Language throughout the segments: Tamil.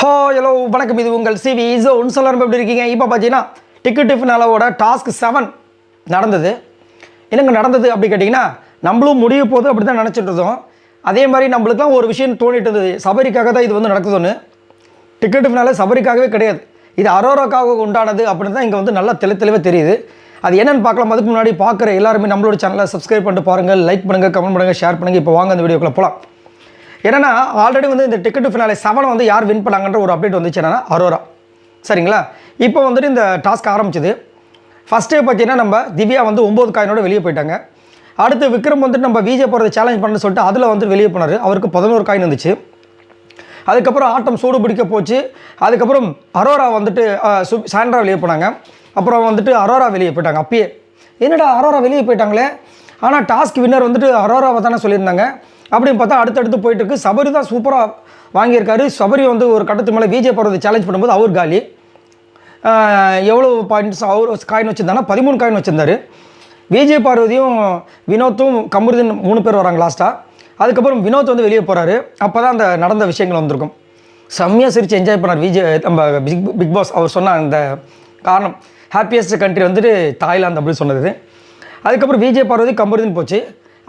ஹலோ வணக்கம், இது உங்கள் சிவி ஜோன். எல்லாரும் எப்படி இருக்கீங்க? இப்போ பார்த்தீங்கன்னா டிக்கெட் ஃபினாலோட டாஸ்க் 7 நடந்தது. என்னங்க நடந்தது அப்படி கேட்டிங்கன்னா, நம்மளும் முடிய போகுது அப்படி தான் நினச்சிட்டு இருந்தோம். அதே மாதிரி நம்மளுக்குலாம் ஒரு விஷயம் தோணிட்டு இருந்தது, சபரிக்காக தான் இது வந்து நடக்குதுன்னு. டிக்கெட் ஃபினாலே சபரிக்காகவே கிடையாது, இது அரோராக்காக உண்டானது அப்படின்னு தான் இங்கே வந்து நல்லா தெளிவாக தெரியுது. அது என்னென்னு பார்க்கலாம். அதுக்கு முன்னாடி பார்க்குற எல்லாருமே நம்மளோட சேனலை சப்ஸ்கிரைப் பண்ணிட்டு பாருங்கள், லைக் பண்ணுங்கள், கமெண்ட் பண்ணுங்கள், ஷேர் பண்ணுங்கள். இப்போ வாங்க அந்த வீடியோக்குள்ளே போகலாம். ஏன்னா ஆல்ரெடி வந்து இந்த டிக்கெட் ஃபினாலே 7 வந்து யார் வின் பண்ணாங்கன்ற ஒரு அப்டேட் வந்துச்சு, என்னன்னா அரோரா. சரிங்களா? இப்போ வந்துட்டு இந்த டாஸ்க் ஆரம்பிச்சது. ஃபஸ்ட்டே பார்த்தீங்கன்னா நம்ம திவ்யா வந்து 9 காயினோட வெளியே போயிட்டாங்க. அடுத்து விக்ரம் வந்துட்டு நம்ம விஜய் போகிறத சேலஞ்ச் பண்ணு சொல்லிட்டு அதில் வந்து வெளியே போனார். அவருக்கு 11 காயின் இருந்துச்சு. அதுக்கப்புறம் ஆட்டம் சூடு பிடிக்க போச்சு. அதுக்கப்புறம் அரோரா வந்துட்டு சாண்ட்ரா வெளியே போனாங்க. அப்புறம் வந்துட்டு அரோரா வெளியே போயிட்டாங்க. அப்பயே என்னடா அரோரா வெளியே போயிட்டாங்களே, ஆனால் டாஸ்க் வின்னர் வந்துட்டு அரோராவை தானே சொல்லியிருந்தாங்க அப்படின்னு பார்த்தா அடுத்தடுத்து போயிட்டு இருக்கு. சபரி தான் சூப்பராக வாங்கியிருக்காரு. சபரி வந்து ஒரு கட்டத்துக்கு மேலே விஜய் போகிறத சேலஞ்ச் பண்ணும்போது அவர் காலி. எவ்வளோ பாயிண்ட்ஸ் அவர் காயின் வச்சுருந்தாங்கன்னா 13 காயின் வச்சுருந்தார். விஜய் பார்வதியும் வினோத்தும் கமருதீன் 3 பேர் வராங்க லாஸ்ட்டாக. அதுக்கப்புறம் வினோத் வந்து வெளியே போகிறாரு. அப்போ தான் அந்த நடந்த விஷயங்கள் வந்திருக்கும். செம்மையாக சிரித்து என்ஜாய் பண்ணார் விஜய். நம்ம பிக் பாஸ் அவர் சொன்ன அந்த காரணம், ஹாப்பியஸ்ட் கண்ட்ரி வந்துட்டு தாய்லாந்து அப்படின்னு சொன்னது. அதுக்கப்புறம் விஜய் பார்வதி கமருதீன் போச்சு.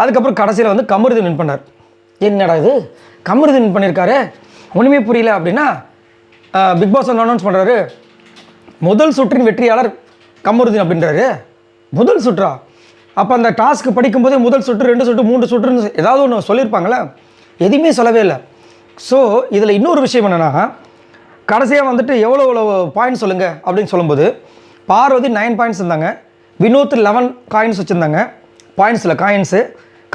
அதுக்கப்புறம் கடைசியில் வந்து கமருதீன் வின் பண்ணார். என்னடா இது கமருதீன் வின் பண்ணியிருக்காரு, ஒன்றுமே புரியல அப்படின்னா பிக் பாஸ் வந்து அனௌன்ஸ் பண்ணுறாரு, முதல் சுற்றின் வெற்றியாளர் கமருதீன் அப்படின்றாரு. முதல் சுற்றா? அப்போ அந்த டாஸ்க் படிக்கும்போதே முதல் சுற்று, 2 சுற்று, 3 சுற்றுன்னு ஏதாவது ஒன்று சொல்லியிருப்பாங்களே, எதுவுமே சொல்லவே இல்லை. ஸோ இதில் இன்னொரு விஷயம் என்னென்னா, கடைசியாக வந்துட்டு எவ்வளோ பாயிண்ட்ஸ் சொல்லுங்கள் அப்படின்னு சொல்லும்போது பார்வதி 9 பாயிண்ட்ஸ் இருந்தாங்க, வினோத் 11 காயின்ஸ் வச்சுருந்தாங்க, பாயிண்ட்ஸில் காயின்ஸு.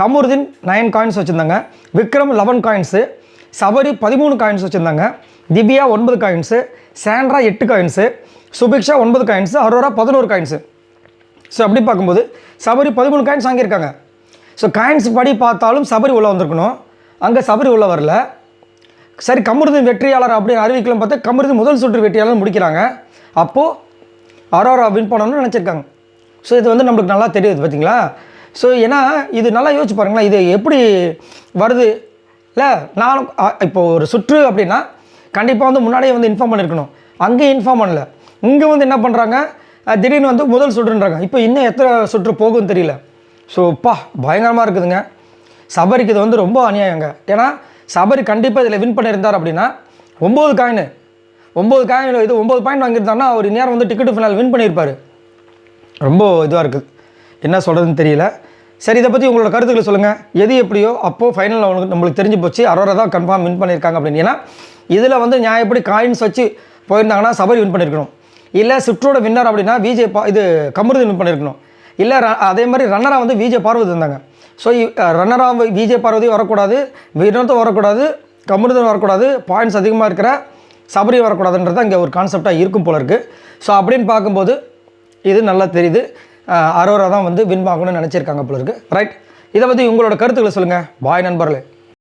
கமருதீன் 9 காயின்ஸ் வச்சுருந்தாங்க, விக்ரம் 11 காயின்ஸு, சபரி 13 காயின்ஸ் வச்சுருந்தாங்க, Divya 9 coins, Sandra 8 coins, Subiksha 9 coins, Arora 11 coins. So அப்படி பார்க்கும்போது சபரி 13 காயின்ஸ் வாங்கியிருக்காங்க. ஸோ காயின்ஸ் படி பார்த்தாலும் சபரி உள்ளே வந்திருக்கணும், அங்கே சபரி உள்ளே வரல. சரி, கமருதீன் வெற்றியாளர் அப்படின்னு அறிவிக்கலாம் பார்த்தா கமருதீன் முதல் சுற்று வெற்றியாளர் முடிக்கிறாங்க. அப்போது அரோரா வின் பண்ணணும்னு நினச்சிருக்காங்க. ஸோ இது வந்து நம்மளுக்கு நல்லா தெரியுது பார்த்தீங்களா? ஸோ ஏன்னா இது நல்லா யோசிச்சு பாருங்களேன், இது எப்படி வருது இல்லை? நான் இப்போ ஒரு சுற்று அப்படின்னா கண்டிப்பாக வந்து முன்னாடியே வந்து இன்ஃபார்ம் பண்ணியிருக்கணும், அங்கேயும் இன்ஃபார்ம் பண்ணல. இங்கே வந்து என்ன பண்ணுறாங்க, திடீர்னு வந்து முதல் சுற்றுன்றாங்க. இப்போ இன்னும் எத்தனை சுற்று போகும்னு தெரியல. ஸோ பயங்கரமாக இருக்குதுங்க. சபரிக்கு இது வந்து ரொம்ப அநியாயங்க. ஏன்னா சபரி கண்டிப்பாக இதில் வின் பண்ணியிருந்தார் அப்படின்னா 9 காயின் இது 9 பாயிண்ட் வாங்கியிருந்தாருன்னா அவர் நேரம் வந்து டிக்கெட் ஃபினால் வின் பண்ணியிருப்பார். ரொம்ப இதுவாக இருக்குது, என்ன சொல்கிறதுன்னு தெரியல. சரி, இதை பற்றி உங்களோட கருத்துக்களை சொல்லுங்கள். எது எப்படியோ அப்போது ஃபைனலில் நம்மளுக்கு தெரிஞ்சு போச்சு, அரோரா தான் கன்ஃபார்ம் வின் பண்ணியிருக்காங்க அப்படின்னு. ஏன்னா இதில் வந்து எப்படி காயின்ஸ் வச்சு போயிருந்தாங்கன்னா சபரி வின் பண்ணியிருக்கணும், இல்லை சுற்றோட வின்னர் அப்படின்னா விஜய் இது கமருதீன் வின் பண்ணியிருக்கணும், இல்லை அதே மாதிரி ரன்னராக வந்து விஜய் பார்வதி இருந்தாங்க. ஸோ ரன்னராக விஜய் பார்வதி வரக்கூடாது, வினோத்தும் வரக்கூடாது, கமருதீன் வரக்கூடாது, பாயிண்ட்ஸ் அதிகமாக இருக்கிற சபரி வரக்கூடாதுன்றது இங்கே ஒரு கான்செப்டாக இருக்கும் போல இருக்குது. ஸோ அப்படின்னு பார்க்கும்போது இது நல்லா தெரியுது, அரோரா தான் வந்து வின் ஆகணும்னு நினச்சிருக்காங்க போல இருக்குது. ரைட், இதை பற்றி உங்களோட கருத்துக்களை சொல்லுங்கள். பாய் நண்பர்களே.